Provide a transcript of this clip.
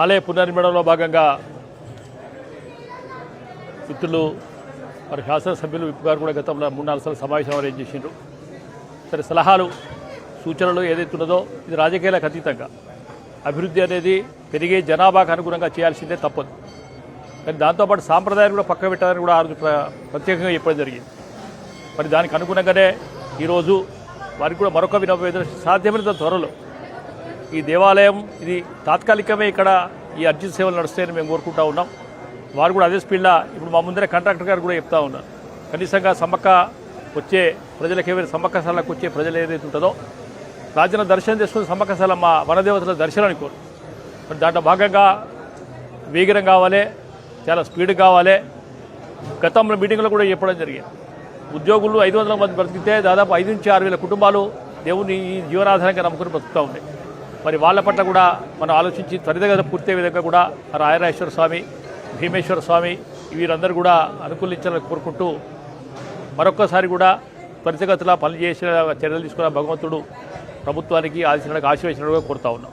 ఆలయ పునర్నిర్మాణంలో భాగంగా మిత్రులు మరి శాసనసభ్యులు విప్ గారు కూడా గతంలో 3-4 సార్లు సమావేశం అరేంజ్ చేసిండ్రు. సరే సలహాలు సూచనలు ఏదైతే ఉన్నదో ఇది రాజకీయాలకు అతీతంగా అభివృద్ధి అనేది పెరిగే జనాభాకు అనుగుణంగా చేయాల్సిందే తప్పదు. కానీ దాంతోపాటు సాంప్రదాయాన్ని కూడా పక్క పెట్టాలని కూడా ప్రత్యేకంగా చెప్పడం జరిగింది. మరి దానికి అనుగుణంగానే ఈరోజు వారికి కూడా మరొక వినోదం సాధ్యమైనంత త్వరలో ఈ దేవాలయం ఇది తాత్కాలికమే ఇక్కడ ఈ అర్జీ సేవలు నడుస్తాయని మేము కోరుకుంటా ఉన్నాం. వారు కూడా అదే స్పీడ్లో ఇప్పుడు మా ముందరే కాంట్రాక్టర్ గారు కూడా చెప్తా ఉన్నారు. కనీసంగా సమ్మక్క వచ్చే ప్రజలకు ఏవైనా సమ్మక్క స్థలాలకు వచ్చే ప్రజలు ఏదైతే ఉంటుందో రాజన్న దర్శనం చేసుకుని సమ్మక్క స్థలం మా వనదేవతల దర్శనానికి కోరు. మరి దాంట్లో భాగంగా వేగరం కావాలి, చాలా స్పీడ్ కావాలి. గతంలో మీటింగ్లో కూడా చెప్పడం జరిగింది. ఉద్యోగులు 500 మంది బ్రతికితే దాదాపు 5 నుంచి 6 వేల కుటుంబాలు దేవుని ఈ జీవనాధారంగా నమ్ముకుని బ్రతుకుతూ ఉన్నాయి. మరి వాళ్ళ పట్ల కూడా మనం ఆలోచించి త్వరితగతిన పూర్తయ్యే విధంగా కూడా రాయరాజేశ్వర స్వామి, భీమేశ్వర స్వామి వీరందరూ కూడా అనుకూలించాలని కోరుకుంటూ మరొక్కసారి కూడా త్వరితగతిన పనులు చేసే చర్యలు తీసుకున్న భగవంతుడు ప్రభుత్వానికి ఆశీర్వాదానికి కోరుతా ఉన్నాం.